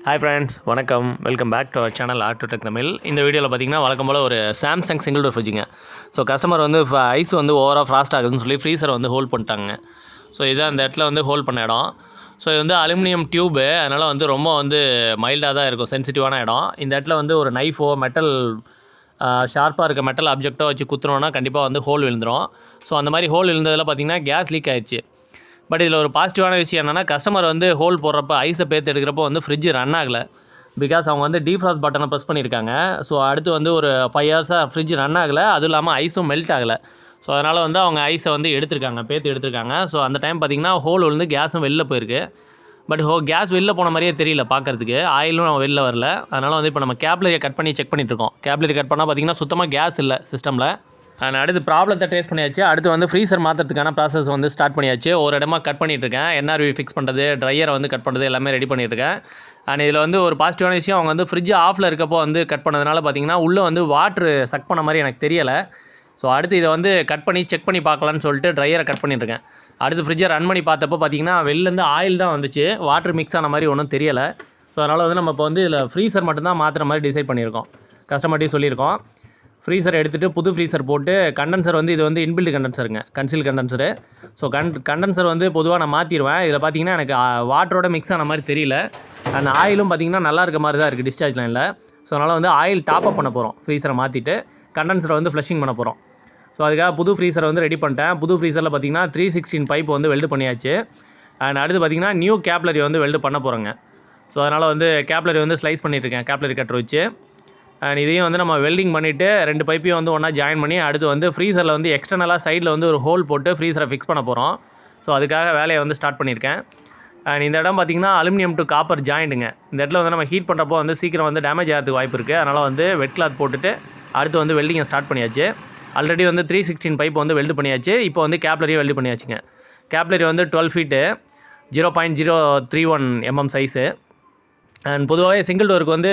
Hi friends, வணக்கம். Welcome back to our channel art to tech Tamil. இந்த வீடியோவில் பார்த்தீங்கன்னா வழக்கம் போல் ஒரு சாம்சங் சிங்கிள் டோர் ஃப்ரிட்ஜுங்க. ஸோ கஸ்டமர் வந்து ஐஸ் வந்து ஓவராக ஃப்ராஸ்ட் ஆகுதுன்னு சொல்லி ஃப்ரீசரை வந்து ஹோல்ட் பண்ணிட்டாங்க. ஸோ இதான் அந்த இடத்துல வந்து ஹோல்ட் பண்ண இடம். ஸோ இது வந்து அலுமினியம் டியூபு, அதனால் வந்து ரொம்ப வந்து மைல்டாக தான் இருக்கும், சென்சிட்டிவான இடம். இந்த இடத்துல வந்து ஒரு நைஃபோ மெட்டல் ஷார்ப்பாக இருக்க மெட்டல் ஆப்ஜெக்டோ வச்சு குத்துனோன்னா கண்டிப்பாக வந்து ஹோல் விழுந்துடும். ஸோ அந்த மாதிரி ஹோல் விழுந்ததில் பார்த்திங்கன்னா கேஸ் லீக் ஆயிடுச்சு. பட் இதில் ஒரு பாசிட்டிவான விஷயம் என்னென்னா, கஸ்டமர் வந்து ஹோல் போடுறப்ப ஐஸை பேத்து எடுக்கிறப்போ வந்து ஃப்ரிட்ஜ் ரன் ஆகலை. பிகாஸ் அவங்க வந்து டீஃப்ராஸ்ட் பட்டனை ப்ரெஸ் பண்ணியிருக்காங்க. ஸோ அடுத்து வந்து ஒரு 5 ஹவர்ஸாக ஃப்ரிட்ஜ் ரன் ஆகலை, அதுவும் இல்லாமல் ஐஸும் மெல்ட் ஆகலை. ஸோ அதனால் வந்து அவங்க ஐஸை வந்து எடுத்திருக்காங்க, பேத்து எடுத்திருக்காங்க. ஸோ அந்த டைம் பார்த்திங்கன்னா ஹோல் விழுந்து கேஸும் வெளில போயிருக்கு. பட் கேஸ் வெளில போன மாதிரியே தெரியல பார்க்குறதுக்கு, ஆயிலும் வெளில வரல. அதனால் வந்து இப்போ நம்ம கேப்லரியை கட் பண்ணி செக் பண்ணிகிட்ருக்கோம். கேப்லரி கட் பண்ணால் பார்த்திங்கன்னா சுத்தமாக கேஸ் இல்லை சிஸ்டமில். அடுத்து ப்ராப்ளத்தை ட்ரேஸ் பண்ணியாச்சு. அடுத்து வந்து ஃப்ரீசர் மாற்றுறதுக்கான ப்ராசஸ் வந்து ஸ்டார்ட் பண்ணியாச்சு. ஒரு இடமா கட் பண்ணிகிட்ருக்கேன். என்ஆர்வி ஃபிக்ஸ் பண்ணுறது, ட்ரையரை வந்து கட் பண்ணுறது எல்லாமே ரெடி பண்ணிகிட்ருக்கேன். அண்ட் இதில் வந்து ஒரு பாசிட்டிவான விஷயம், அவங்க வந்து ஃப்ரிட்ஜ் ஆஃபில் இருக்கப்போ வந்து கட் பண்ணதுனால பார்த்திங்கன்னா உள்ளே வந்து வாட்ரு சக் பண்ண மாதிரி எனக்கு தெரியலை. ஸோ அடுத்து இதை வந்து கட் பண்ணி செக் பண்ணி பார்க்கலான்னு சொல்லிட்டு ட்ரையரை கட் பண்ணிட்டுருக்கேன். அடுத்து ஃப்ரிட்ஜை ரன் பண்ணி பார்த்தப்போ பார்த்திங்கன்னா வெளிலேருந்து ஆயில் தான் வந்துச்சு, வாட்ரு மிக்ஸ் ஆன மாதிரி ஒன்றும் தெரியலை. ஸோ அதனால் வந்து நம்ம இப்போ வந்து இதில் ஃப்ரீசர் மட்டும்தான் மாற்றுற மாதிரி டிசைட் பண்ணியிருக்கோம். கஸ்டமர்ட்டையும் சொல்லியிருக்கோம். ஃப்ரீசர் எடுத்துகிட்டு புது ஃப்ரீசர் போட்டு, கண்டென்சர் வந்து இது வந்து இன்பில்ட் கண்டென்சருங்க, கன்சீல் கண்டென்சரு. ஸோ கண்டென்சர் வந்து பொதுவாக நான் மாற்றிடுவேன். இதில் பார்த்திங்கன்னா எனக்கு வாட்டரோட மிக்ஸ் ஆன மாதிரி தெரியல. அண்ட் ஆயிலும் பார்த்திங்கன்னா நல்லா இருக்க மாதிரி தான் இருக்குது டிஸ்சார்ஜ் லைனில். ஸோ அதனால் வந்து ஆயில் டாப் அப் பண்ண போகிறோம். ஃப்ரீசரை மாற்றிட்டு கண்டென்சரை வந்து ஃப்ளஷிங் பண்ண போகிறோம். ஸோ அதுக்காக புது ஃப்ரீசரை வந்து ரெடி பண்ணிட்டேன். புது ஃப்ரீசரில் பார்த்திங்கன்னா 316 பைப் வந்து வெல்டு பண்ணியாச்சு. அண்ட் அடுத்து பார்த்திங்கன்னா நியூ கேப்லரி வந்து வெல்டு பண்ண போகிறோங்க. ஸோ அதனால் வந்து கேப்லரி வந்து ஸ்லைஸ் பண்ணிகிட்ருக்கேன், கேப்லரி கட்டர் வச்சு. அண்ட் இதையும் வந்து நம்ம வெல்டிங் பண்ணிவிட்டு 2 பைப்பையும் வந்து ஒன்றா ஜாயின் பண்ணி அடுத்து வந்து ஃப்ரீசரில் வந்து எக்ஸ்டர்னலாக சைடில் வந்து ஒரு ஹோல் போட்டு ஃப்ரீசரை ஃபிக்ஸ் பண்ண போகிறோம். ஸோ அதுக்காக வேலையை வந்து ஸ்டார்ட் பண்ணியிருக்கேன். அண்ட் இந்த இடம் பார்த்திங்கன்னா அலுமினியம் டு காப்பர் ஜாயிண்ட்டுங்க. இந்த இடத்துல வந்து நம்ம ஹீட் பண்ணுறப்போ வந்து சீக்கிரம் வந்து டேமேஜ் ஆகிறதுக்கு வாய்ப்பு இருக்குது. அதனால் வந்து வெட் கிளாத் போட்டுட்டு அடுத்து வந்து வெல்டிங்கை ஸ்டார்ட் பண்ணியாச்சு. ஆல்ரெடி வந்து 316 பைப் வந்து வெல்டு பண்ணியாச்சு. இப்போ வந்து கேப்லரியும் வெல்டு பண்ணியாச்சுங்க. கேப்லரி வந்து 12 ஃபீட்டு 0.031 mm சைஸு. அண்ட் பொதுவாகவே சிங்கிள் டோருக்கு வந்து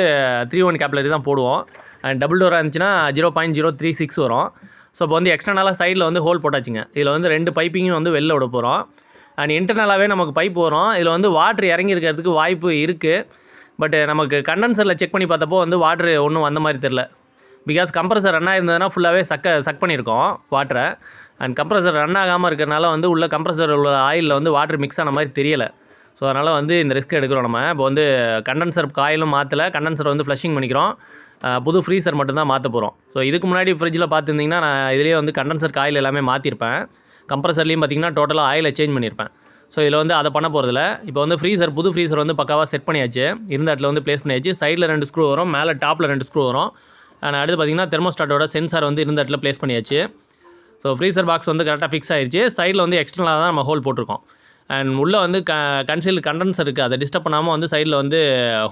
3-1 கேப்லரி தான் போடுவோம். அண்ட் டபுள் டோராக இருந்துச்சுன்னா 0.036 வரும். ஸோ இப்போ வந்து எக்ஸ்டர்னலாக சைடில் வந்து ஹோல் போட்டாச்சுங்க. இதில் வந்து 2 பைப்பிங்கும் வந்து வெளில விட போகிறோம். அண்ட் இன்டர்னலாகவே நமக்கு பைப் வரும். இதில் வந்து வாட்ரு இறங்கி இருக்கிறதுக்கு வாய்ப்பு இருக்குது. பட் நமக்கு கண்டென்சரில் செக் பண்ணி பார்த்தப்போ வந்து வாட்ரு ஒன்றும் வந்த மாதிரி தெரில. பிகாஸ் கம்ப்ரஸர் ரன் ஆகிருந்ததுன்னா ஃபுல்லாகவே சக் பண்ணியிருக்கோம் வாட்டரை. அண்ட் கம்ப்ரஸர் ரன் ஆகாமல் இருக்கிறனால வந்து உள்ள கம்ப்ரஸர் உள்ள ஆயிலில் வந்து வாட்ரு மிக்ஸ் ஆன மாதிரி தெரியலை. ஸோ அதனால் வந்து இந்த ரிஸ்க் எடுக்கிறோம் நம்ம. இப்போ வந்து கண்டென்சர் காயிலும் மாற்றலை, கண்டென்சரை வந்து ஃப்ளஷிங் பண்ணிக்கிறோம். புது ஃப்ரீசர் மட்டும்தான் மாற்ற போகிறோம். ஸோ இதுக்கு முன்னாடி ஃப்ரிட்ஜில் பார்த்துருந்திங்கன்னா நான் இதிலேயே வந்து கண்டென்சர் காயில் எல்லாமே மாற்றிருப்பேன். கம்ப்ரஸர்லேயும் பார்த்திங்கன்னா டோட்டலாக ஆயிலை சேஞ்ச் பண்ணியிருப்பேன். ஸோ இதில் வந்து அதை பண்ண போகிறதில்ல. இப்போ வந்து புது ஃப்ரீசர் வந்து பக்காவாக செட் பண்ணியாச்சு. இருந்த இடத்துல வந்து ப்ளேஸ் பண்ணியாச்சு. சைடில் 2 ஸ்க்ரூ வரும், மேலே டாப்பில் 2 ஸ்க்ரூ வரும். அடுத்து பார்த்திங்கன்னா தெர்மோஸ்டாட்டோட சென்சார் வந்து இருந்த இடத்துல ப்ளேஸ் பண்ணியாச்சு. ஸோ ஃப்ரீசர் பாக்ஸ் வந்து கரெக்டாக ஃபிக்ஸ் ஆகிடுச்சு. சைடில் வந்து எக்ஸ்டர்னலாக தான் நம்ம ஹோல் போட்டிருக்கோம். அண்ட் உள்ளே வந்து கன்சீல்டு கண்டென்சர் இருக்குது, அதை டிஸ்டர்ப் பண்ணாமல் வந்து சைடில் வந்து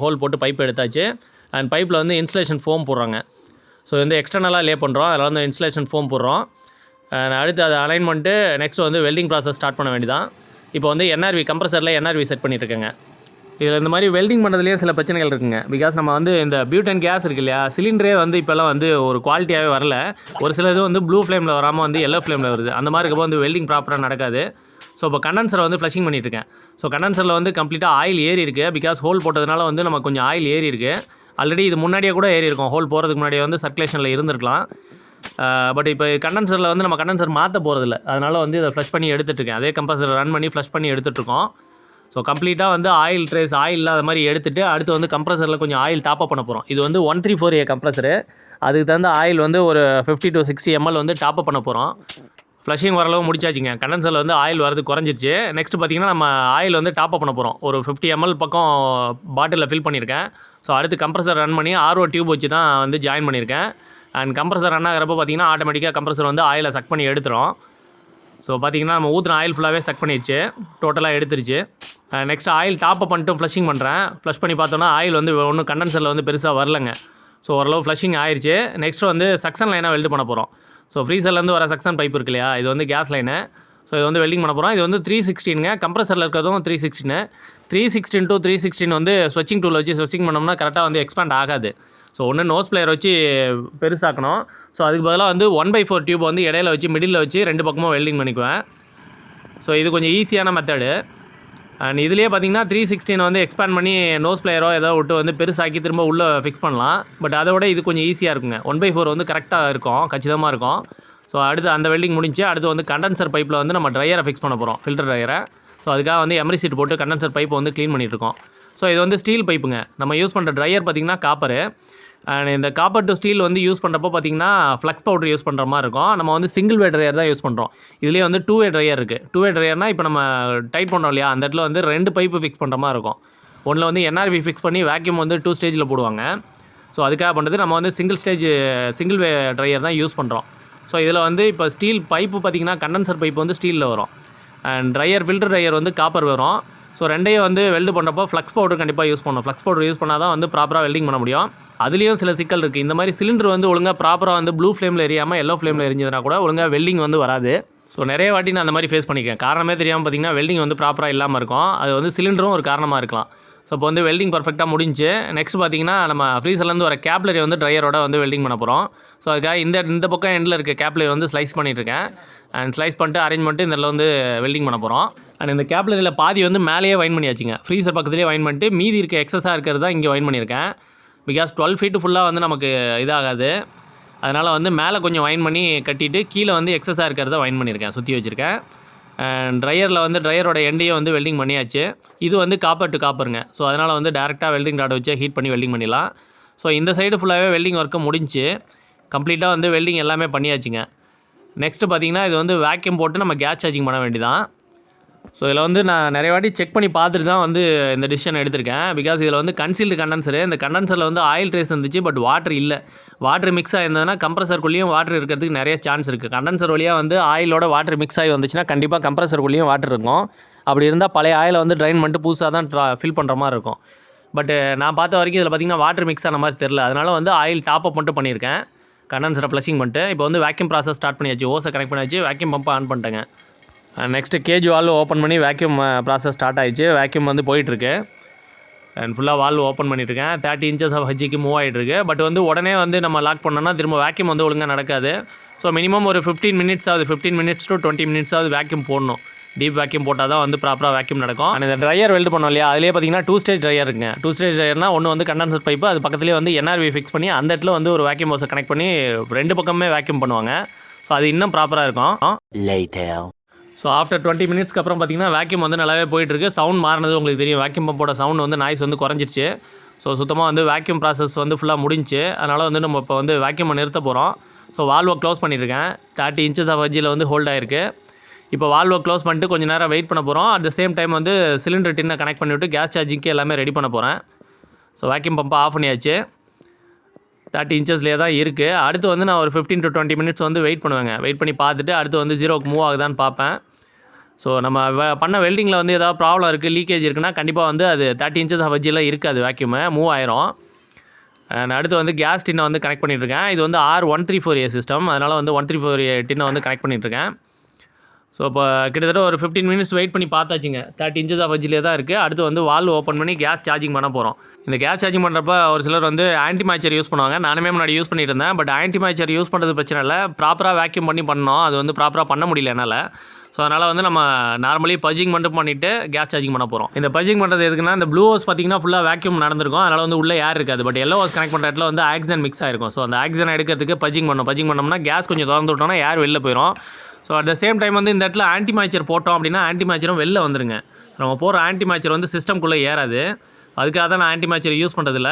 ஹோல் போட்டு பைப் எடுத்தாச்சு. அண்ட் பைப்பில் வந்து இன்சுலேஷன் ஃபோம் போடுறாங்க. ஸோ வந்து எக்ஸ்டர்னலாக லே பண்ணுறோம், அதில் வந்து இன்சுலேஷன் ஃபோம் போடுறோம். அடுத்து அதை அலைன் பண்ணிட்டு நெக்ஸ்ட் வந்து வெல்டிங் ப்ராசஸ் ஸ்டார்ட் பண்ண வேண்டியதான். இப்போ வந்து கம்ப்ரஸரில் என்ஆர்வி செட் பண்ணிட்டுருக்கேங்க. இதில் இந்த மாதிரி வெல்டிங் பண்ணுறதுலேயே சில பிரச்சனைகள் இருக்குங்க. பிகாஸ் நம்ம வந்து இந்த பியூட்டன் கேஸ் இருக்குது இல்லையா, சிலிண்டரே வந்து இப்போல்லாம் வந்து ஒரு குவாலிட்டியாகவே வரல. ஒரு சில இது வந்து ப்ளூ ஃப்ளேமில் வராமல் வந்து எல்லோ ஃப்ளேமில் வருது. அந்த மாதிரி இருக்கப்போ வந்து வெல்டிங் ப்ராப்பராக நடக்காது. ஸோ இப்போ கண்டென்சரை வந்து ஃப்ளஷிங் பண்ணிட்டுருக்கேன். ஸோ கண்டென்சரில் வந்து கம்ப்ளீட்டாக ஆயில் ஏறி இருக்குது. பிகாஸ் ஹோல் போட்டதுனால வந்து நமக்கு கொஞ்சம் ஆயில் ஏறி இருக்குது. ஆல்ரெடி இது முன்னாடியே கூட ஏறி இருக்கும், ஹோல் போகிறதுக்கு முன்னாடியே வந்து சர்க்குலேஷனில் இருந்திருக்கலாம். பட் இப்போ கண்டென்சரில் வந்து நம்ம கண்டென்சர் மாற்ற போகிறதில்ல. அதனால் வந்து இதை ஃப்ளஷ் பண்ணி எடுத்துகிட்ருக்கேன். அதே கம்ப்ரஸர் ரன் பண்ணி ஃப்ளஷ் பண்ணி எடுத்துகிட்ருக்கோம். ஸோ கம்ப்ளீட்டாக வந்து ஆயில் ட்ரேஸ் ஆயில் இல்லாத மாதிரி எடுத்துகிட்டு அடுத்து வந்து கம்ப்ரஸரில் கொஞ்சம் ஆயில் டாப்அப் பண்ண போகிறோம். இது வந்து 134A கம்ப்ரஸரு. அதுக்கு தகுந்த ஆயில் வந்து ஒரு 50 to 60 ml வந்து டாப்அப் பண்ண போகிறோம். ஃப்ளஷிங் வரளவு முடிச்சாச்சுங்க. கண்டென்சரில் வந்து ஆயில் வரது குறைஞ்சிருச்சு. நெக்ஸ்ட் பார்த்திங்கன்னா நம்ம ஆயில் வந்து டாப்அப் பண்ண போகிறோம். ஒரு 50 ml பக்கம் பாட்டிலில் ஃபில் பண்ணியிருக்கேன். ஸோ அடுத்து கம்ப்ரஸர் ரன் பண்ணி RO டியூப் வச்சு தான் வந்து ஜாயின் பண்ணியிருக்கேன். அண்ட் கம்ப்ரஸர் ரன் ஆகிறப்போ பார்த்திங்கன்னா ஆட்டோமேட்டிக்காக கம்ப்ரஸர் வந்து ஆயிலை சக் பண்ணி எடுத்துரும். ஸோ பார்த்திங்கன்னா நம்ம ஊற்றுன ஆயில் ஃபுல்லாகவே சக் பண்ணிடுச்சு, டோட்டலாக எடுத்துருச்சு. நெக்ஸ்ட் ஆயில் டாப்அப் பண்ணிட்டு ஃப்ளஷிங் பண்ணுறேன். ஃப்ளஷ் பண்ணி பார்த்தோன்னா ஆயில் வந்து ஒன்றும் கண்டென்சரில் வந்து பெருசாக வரலங்க. ஸோ ஓரளவு ஃப்ளஷிங் ஆயிடுச்சு. நெக்ஸ்ட் வந்து சக்ஷன் லைனாக வெல்டு பண்ண போகிறோம். ஸோ ஃப்ரீசர்லேருந்து வர சக்ஷன் பைப் இருக்கு இல்லையா, இது வந்து கேஸ் லைனு. ஸோ இது வந்து வெல்டிங் பண்ண போகிறோம். இது வந்து 316ங்க. கம்ப்ரஸரில் இருக்கிறதும் 316. 316 to 316 வந்து ஸ்வெச்சிங் டூல் வச்சு ஸ்வெச்சிங் பண்ணோம்னா கரெக்டாக வந்து எக்ஸ்பேண்ட் ஆகாது. ஸோ ஒன்று நோஸ் பிளேயர் வச்சு பெருசாக்கணும். ஸோ அதுக்கு பதிலாக வந்து 1/4 டியூப் வந்து இடையில வச்சு மிடில் வச்சு 2 பக்கமும் வெல்டிங் பண்ணிக்குவேன். ஸோ இது கொஞ்சம் ஈஸியான மெத்தடு. அண்ட் இதுலேயே பார்த்தீங்கன்னா 316 வந்து எக்ஸ்பேண்ட் பண்ணி நோஸ் பிளேயரோ ஏதோ விட்டு வந்து பெருசாக்கி திரும்ப உள்ளே ஃபிக்ஸ் பண்ணலாம். பட் அதை விட இது கொஞ்சம் ஈஸியாக இருக்குங்க. 1/4 வந்து கரெக்டாக இருக்கும், கச்சிதமாக இருக்கும். ஸோ அடுத்து அந்த வெல்டிங் முடிஞ்சு அடுத்து வந்து கண்டென்சர் பைப்பில் வந்து நம்ம ட்ரையரை ஃபிக்ஸ் பண்ண போகிறோம், ஃபில்டர் ட்ரையரை. ஸோ அதுக்காக வந்து எம்ரி சீட் போட்டு கண்டென்சர் பைப்பை வந்து க்ளீன் பண்ணிகிட்ருக்கோம். ஸோ இது வந்து ஸ்டீல் பைப்புங்க. நம்ம யூஸ் பண்ணுற ட்ரையர் பார்த்திங்கன்னா காப்பரு. அண்ட் இந்த காப்பர் டு ஸ்டீல் வந்து யூஸ் பண்ணுறப்போ பார்த்திங்கன்னா ஃப்ளக்ஸ் பவுடர் யூஸ் பண்ணுற மாதிரி இருக்கும். நம்ம வந்து சிங்கிள் வே ட்ரையர் தான் யூஸ் பண்ணுறோம். இதுலேயே வந்து 2 வே ட்ரையர் இருக்குது. 2 வே ட்ரையர்னால் இப்போ நம்ம டைட் பண்ணோம் இல்லையா, அந்த இடத்துல வந்து 2 பைப்பு ஃபிக்ஸ் பண்ணுற மாதிரி இருக்கும். ஒன்றில் வந்து என்ஆர்வி ஃபிக்ஸ் பண்ணி வேக்யூம் வந்து 2 ஸ்டேஜில் போடுவாங்க. ஸோ அதுக்காக பண்ணுறது நம்ம வந்து சிங்கிள் வே ட்ரையர் தான் யூஸ் பண்ணுறோம். ஸோ இதில் வந்து இப்போ ஸ்டீல் பைப்பு பார்த்திங்கன்னா கண்டென்சர் பைப்பு வந்து ஸ்டீலில் வரும். அண்ட் ட்ரையர் ஃபில்டர் ட்ரையர் வந்து காப்பர் வரும். ஸோ ரெண்டையும் வந்து வெல்டு பண்ணுறப்போ ஃப்ளக்ஸ் பவுடர் கண்டிப்பாக யூஸ் பண்ணணும். ஃப்ளக்ஸ் பவுடர் யூஸ் பண்ணால் தான் வந்து ப்ராப்பராக வெல்டிங் பண்ண முடியும். அதுலேயும் சில சிக்கல் இருக்குது. இந்த மாதிரி சிலிண்டர் வந்து ஒழுங்காக ப்ராப்பராக வந்து ப்ளூ ஃப்ளேமில் எரியாமல் எல்லோ ஃப்ளேமில் எரிஞ்சதுனா கூட ஒழுங்காக வெல்டிங் வந்து வராது. ஸோ நிறைய வாட்டி நான் அந்த மாதிரி ஃபேஸ் பண்ணியிருக்கேன். காரணமே தெரியாமல் பார்த்திங்கன்னா வெல்டிங் வந்து ப்ராப்பராக இல்லாமல் இருக்கும். அது வந்து சிலிண்டரும் ஒரு காரணமாக இருக்கலாம். ஸோ இப்போ வந்து வெல்டிங் பர்ஃபெக்டாக முடிஞ்சு நெக்ஸ்ட் பார்த்திங்கன்னா நம்ம ஃப்ரீசர்லேருந்து வர கேப்லரி வந்து ட்ரையரோட வந்து வெல்டிங் பண்ண போகிறோம். ஸோ அதுக்காக இந்த பக்கம் எண்டில் இருக்க கேப்லரி வந்து ஸ்லைஸ் பண்ணிட்டுருக்கேன். அண்ட் ஸ்லைஸ் பண்ணிட்டு அரேஞ்ச் பண்ணிட்டு இதில் வந்து வெல்டிங் பண்ண போகிறோம். அண்ட் இந்த கேப்லரியில் பாதி வந்து மேலேயே வைன் பண்ணியாச்சுங்க. ஃப்ரீசர் பக்கத்துலேயே வைன் பண்ணிட்டு மீதி இருக்க எக்ஸஸாக இருக்கிறது தான் இங்கே வைன் பண்ணியிருக்கேன். பிகாஸ் 12 ஃபீட்டு ஃபுல்லாக வந்து நமக்கு இதாகாது. அதனால் வந்து மேலே கொஞ்சம் வைன் பண்ணி கட்டிட்டு கீழே வந்து எக்ஸஸாக இருக்கிறத வைன் பண்ணியிருக்கேன், சுற்றி வச்சுருக்கேன். அண்ட் ட்ரையரில் வந்து ட்ரையரோட எண்டையும் வந்து வெல்டிங் பண்ணியாச்சு. இது வந்து காப்பர் டு காப்பருங்க. ஸோ அதனால் வந்து டேரெக்டாக வெல்டிங் ராட் வச்சு ஹீட் பண்ணி வெல்டிங் பண்ணிடலாம். ஸோ இந்த சைடு ஃபுல்லாகவே வெல்டிங் ஒர்க்கு முடிஞ்சு கம்ப்ளீட்டாக வந்து வெல்டிங் எல்லாமே பண்ணியாச்சுங்க. நெக்ஸ்ட்டு பார்த்திங்கன்னா இது வந்து வேக்யூம் போட்டு நம்ம கேஸ் சார்ஜிங் பண்ண வேண்டியதான். ஸோ இதில் வந்து நான் நிறைய வாட்டி செக் பண்ணி பார்த்துட்டு தான் வந்து இந்த டிசிஷன் எடுத்திருக்கேன். பிகாஸ் இதில் வந்து கன்சீல்டு கண்டென்சரு, இந்த கண்டென்சரில் வந்து ஆயில் ட்ரேஸ் இருந்துச்சு, பட் வாட்டர் இல்லை. வாட்டர் மிக்ஸ் ஆகிருந்ததுன்னா கம்ப்ரஸருக்குள்ளேயும் வாட்டர் இருக்கிறதுக்கு நிறைய சான்ஸ் இருக்குது. கண்டென்சர் வழியாக வந்து ஆயிலோட வாட்டர் மிக்ஸ் ஆகி வந்துச்சுன்னா கண்டிப்பாக கம்ப்ரஸருக்குள்ளேயும் வாட்டர் இருக்கும். அப்படி இருந்தால் பழைய ஆயிலை வந்து ட்ரைன் பண்ணிட்டு புதுசாக தான் ஃபில் பண்ணுற மாதிரி இருக்கும். பட் நான் பார்த்த வரைக்கும் இதில் பார்த்திங்கன்னா வாட்டர் மிக்ஸ் ஆன மாதிரி தெரில. அதனால் வந்து ஆயில் டாப் அப் மட்டும் பண்ணியிருக்கேன், கண்டென்சரை ஃப்ளஷிங் பண்ணிட்டு. இப்போ வந்து வேக்யூம் ப்ராசஸ் ஸ்டார்ட் பண்ணியாச்சு. ஓஸை கனெக்ட் பண்ணியாச்சு, வேக்யூம் பம்பை ஆன் பண்ணிட்டேங்க. நெக்ஸ்ட்டு கேஜ் வால்வு ஓப்பன் பண்ணி வேக்யூம் ப்ராசஸ் ஸ்டார்ட் ஆகிடுச்சு. வேக்யூம் வந்து போயிட்டுருக்கு. அண்ட் ஃபுல்லாக வால்வு ஓப்பன் பண்ணிட்டுருக்கேன். 30 இன்ச்சஸ் ஆஃப் ஹெஜ்ஜிக்கு மூவ் ஆகிட்டுருக்கு. பட் வந்து உடனே வந்து நம்ம லாக் பண்ணோன்னா திரும்ப வேக்யூம் வந்து ஒழுங்காக நடக்காது. ஸோ மினிமம் ஒரு 15 மினிட்ஸ் ஆகுது, 15 மினிட்ஸ் to 20 மினிட்ஸ் ஆகுது வேக்யூம் போடணும். டீப் வேக்யூம் போட்டால் தான் வந்து ப்ராப்பராக வேக்யூம் நடக்கும். அண்ட் இந்த ட்ரையர் வெல்டு பண்ணோம் இல்லையா, அதிலே பார்த்தீங்கன்னா 2 ஸ்டேஜ் ட்ரையர் இருக்குங்க. 2 ஸ்டேஜ் ட்ரையர்னால் ஒன்று வந்து கண்டென்சர் பைப்பு, அது பக்கத்துலேயே வந்து என்ஆர்வி ஃபிக்ஸ் பண்ணி அந்த இடத்துல வந்து ஒரு வேக்யூம் ஹோஸை கனெக்ட் பண்ணி 2 பக்கமே வேக்யூம் பண்ணுவாங்க. ஸோ அது இன்னும் ப்ராப்பராக இருக்கும். ஸோ ஆஃப்டர் 20 மினிட்ஸ்க்கு அப்புறம் பார்த்திங்கன்னா வேக்யூம் வந்து நல்லாவே போயிட்டுருக்கு. சவுண்ட் மாறினது உங்களுக்கு தெரியும். வேக்யூம் பம்போட சவுண்ட் வந்து நாய்ஸ் வந்து குறைஞ்சிருச்சு. ஸோ சுத்தமாக வந்து வேக்யூம் ப்ராசஸ் வந்து ஃபுல்லாக முடிஞ்சு. அதனால் வந்து நம்ம இப்போ வந்து வேக்யூமை நிறுத்த போகிறோம். ஸோ வால்வை க்ளோஸ் பண்ணியிருக்கேன். 30 இன்ச்சஸ் ஆஃப் ஹெஜ்ஜில் வந்து ஹோல்ட் ஆகிருக்கு. இப்போ வால்வை க்ளோஸ் பண்ணிட்டு கொஞ்சம் நேரம் வெயிட் பண்ண போகிறோம். அட் த சேம் டைம் வந்து சிலிண்டர் டின்னை கனெக்ட் பண்ணிவிட்டு கேஸ் சார்ஜிங்க்கு எல்லாமே ரெடி பண்ண போகிறேன். ஸோ வேக்யூம் பம்பை ஆஃப் பண்ணியாச்சு. 30 இன்ச்சஸ்லேயே தான் இருக்குது. அடுத்து வந்து நான் ஒரு 15 to 20 மினிட்ஸ் வந்து வெயிட் பண்ணுவேங்க. வெயிட் பண்ணி பார்த்துட்டு அடுத்து வந்து 0க்கு மூவ் ஆகுதான்னு பார்ப்பேன். ஸோ நம்ம பண்ண வெல்டிங்கில் வந்து ஏதாவது ப்ராப்ளம் இருக்குது, லீக்கேஜ் இருக்குன்னா கண்டிப்பாக வந்து அது 30 இன்ச்சஸ் ஆஃப் ஹெஜ்ஜில் இருக்காது, வேக்யூமு மூவ் ஆயிரும். அடுத்து வந்து கேஸ் டின்னை வந்து கனெக்ட் பண்ணிட்டுருக்கேன். இது வந்து R134A சிஸ்டம், அதனால் வந்து 134A டின்னை வந்து கனெக்ட் பண்ணிட்டுருக்கேன். ஸோ இப்போ கிட்டத்தட்ட ஒரு 15 மினிட்ஸ் வெயிட் பண்ணி பார்த்தாச்சுங்க. 30 இன்ச்சஸ் ஆஃப் ஹெஜ்ஜிலே தான் இருக்குது. அடுத்து வந்து வால்வு ஓப்பன் பண்ணி கேஸ் சார்ஜிங் பண்ண போகிறோம். இந்த கேஸ் சார்ஜிங் பண்ணுறப்ப ஒரு சிலர் வந்து ஆன்டி மேச்சர் யூஸ் பண்ணுவாங்க. நானுமே முன்னாடி யூஸ் பண்ணிட்டு இருந்தேன். பட் ஆன்டி மேச்சர் யூஸ் பண்ணுறது பிரச்சனை இல்லை, ப்ராப்பராக வேக்யூம் பண்ணோம். அது வந்து ப்ராப்பராக பண்ண முடியல என்னால். ஸோ அதனால் வந்து நம்ம நார்மலி பஜிங் மட்டும் பண்ணிவிட்டு கேஸ் சார்ஜிங் பண்ண போகிறோம். இந்த பஜிங் பண்ணுறது எதுக்குன்னா, இந்த ப்ளூ ஹவுஸ் பார்த்திங்கன்னா ஃபுல்லாக வேக்யூம் நடந்திருக்கும். அதனால் வந்து உள்ளே ஏர் இருக்காது. பட் எல்லோ ஹவுஸ் கனெக்ட் பண்ணுற இடத்துல வந்து ஆக்சிஜன் மிக்ஸ் ஆகிருக்கும். ஸோ அந்த ஆக்சிஜன் எடுக்கிறதுக்கு பஜிங் பண்ணோம்னா கேஸ் கொஞ்சம் திறந்து விட்டோம்னா ஏர் வெளில போயிடும். So at the same time வந்து இந்த இடத்துல ஆன்டி மேச்சர் போட்டோம் அப்படின்னா ஆன்டி மேச்சரும் வெளில வந்துருங்க. நம்ம போகிற ஆன்டி மேச்சர் வந்து சிஸ்டம்குள்ளே ஏறாது. அதுக்காக தான் நான் ஆன்டி மேச்சர் யூஸ் பண்ணுறதில்ல.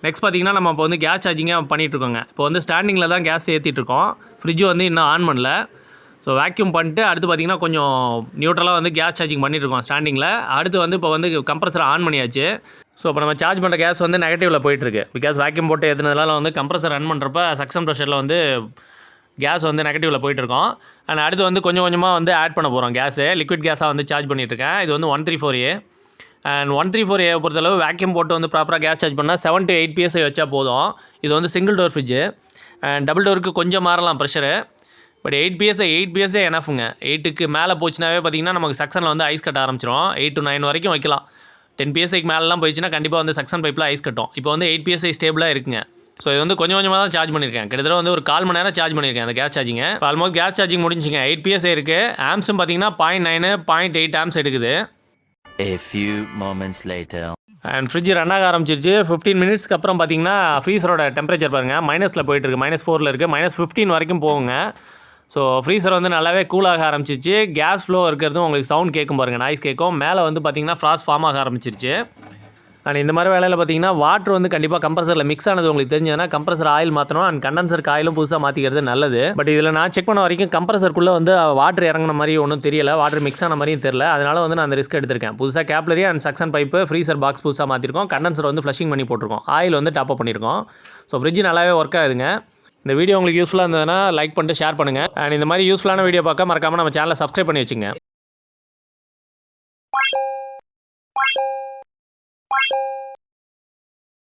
நெக்ஸ்ட் பார்த்திங்கன்னா நம்ம இப்போ வந்து கேஸ் சார்ஜிங்காக பண்ணிகிட்ருக்கோங்க. இப்போ வந்து ஸ்டாண்டிங்கில் தான் கேஸ் ஏற்றிட்டுருக்கோம். ஃப்ரிட்ஜ் வந்து இன்னும் ஆன் பண்ணல. ஸோ வேக்யூம் பண்ணிட்டு அடுத்து பார்த்திங்கன்னா கொஞ்சம் நியூட்ரலாக வந்து கேஸ் சார்ஜிங் பண்ணிகிட்ருக்கோம் ஸ்டாண்டிங்கில். அடுத்து வந்து இப்போ வந்து கம்ப்ரஸர் ஆன் பண்ணியாச்சு. ஸோ இப்போ நம்ம சார்ஜ் பண்ணுற கேஸ் வந்து நெகட்டிவில் போயிட்டுருக்கு. பிகாஸ் வேக்யூம் போட்டு ஏற்றுனதுனால வந்து கம்ப்ரஸர் ரன் பண்ணுறப்ப சக்ஷன் ப்ரெஷரில் வந்து கேஸ் வந்து நெகட்டிவில் போயிட்டுருக்கோம். அண்ட் அடுத்து வந்து கொஞ்சம் கொஞ்சமாக வந்து ஆட் பண்ண போகிறோம் கேஸு. லிக்விட் கேஸாக வந்து சார்ஜ் பண்ணிகிட்ருக்கேன். இது வந்து 134A. அண்ட் 134A பொறுத்தளவு வேக்யூம் போட்டு வந்து ப்ராப்பராக கேஸ் சார்ஜ் பண்ணால் 7 to 8 PSI வச்சா போதும். இது வந்து single door fridge. And double டோருக்கு கொஞ்சம் மாறலாம் ப்ரெஷரு. பட் 8 PSI எனஃபுங்க. 8க்கு மேலே போச்சுனாவே பார்த்திங்கன்னா நமக்கு சக்ஷனில் வந்து ஐஸ் கட்ட ஆரம்பிச்சிடும். 8 to 9 வரைக்கும் வைக்கலாம். 10 PSIக்கு மேலெலாம் போயிடுச்சுன்னா கண்டிப்பாக வந்து சக்ஷன் பைப்பில் ஐஸ் கட்டும். இப்போ வந்து 8 PSI ஸ்டேபிளாக இருக்குங்க. ஸோ இது வந்து கொஞ்சம் கொஞ்சமாக தான் சார்ஜ் பண்ணியிருக்கேன். கிட்டத்தட்ட வந்து ஒரு 1/4 மணி நேரம் சார்ஜ் பண்ணியிருக்கேன் அந்த கேஸ் சார்ஜிங்க. இப்போ ஆல்மோஸ்ட் கேஸ் சார்ஜிங் முடிஞ்சுங்க. 8 PSI இருக்குது. ஆம்ஸும் பார்த்திங்கன்னா 0.9, 0.8 ஆம்ஸ் எடுக்குது. A few moments later. And fridge run ஆக ஆரம்பிச்சிருச்சு. 15 மினிட்ஸ்க்கு அப்புறம் பார்த்தீங்கன்னா ஃப்ரீசரோட டெம்பரேச்சர் பாருங்கள் மைனஸில் போயிட்டுருக்கு, -4 இருக்குது, -15 வரைக்கும் போகுங்க. ஸோ ஃப்ரீசர் வந்து நல்லாவே கூலாக ஆரம்பிச்சிருச்சு. கேஸ் ஃப்ளோ இருக்கிறதும் உங்களுக்கு சவுண்ட் கேட்கும் பாருங்கள், நாய்ஸ் கேட்கும். மேலே வந்து பார்த்தீங்கன்னா ஃப்ராஸ்ட் ஃபார்ம் ஆக ஆரம்பிச்சிருச்சு. அண்ட் இந்த மாதிரி வேலையில் பார்த்தீங்கன்னா வாட்டர் வந்து கண்டிப்பாக கம்ப்ரஸரில் மிக்ஸ் ஆனது உங்களுக்கு தெரிஞ்சதுன்னா கம்ப்ரஸர் ஆயில் மாற்றணும். அண்ட் கண்டென்சருக்கு ஆயிலும் புதுசாக மாற்றிக்கிறது நல்லது. பட் இதில் நான் செக் பண்ண வரைக்கும் கம்ப்ரஸருக்குள்ளே வந்து வாட்டர் இறங்கின மாதிரி ஒன்றும் தெரியல, வாட்டர் மிக்ஸ் ஆன மாதிரியும் தெரியல. அதனால் வந்து நான் அந்த ரிஸ்க் எடுத்திருக்கேன். புதுசாக capillary and suction pipe, freezer box புதுசாக மாற்றிருக்கோம். கண்டென்சர் வந்து ஃப்ளஷிங் பண்ணி போட்டிருக்கோம். ஆயில் வந்து டாப் அப் பண்ணியிருக்கோம். ஸோ ஃப்ரிட்ஜ் நல்லாவே ஒர்க் ஆகுதுங்க. இந்த வீடியோ உங்களுக்கு யூஸ்ஃபுல்லாக இருந்ததுன்னா லைக் பண்ணிட்டு ஷேர் பண்ணுங்கள். அண்ட் இந்த மாதிரி யூஸ்ஃபுல்லான வீடியோ பார்க்க மறக்காமல் நம்ம சேனலை சப்ஸ்கிரைப் பண்ணி வச்சுங்க.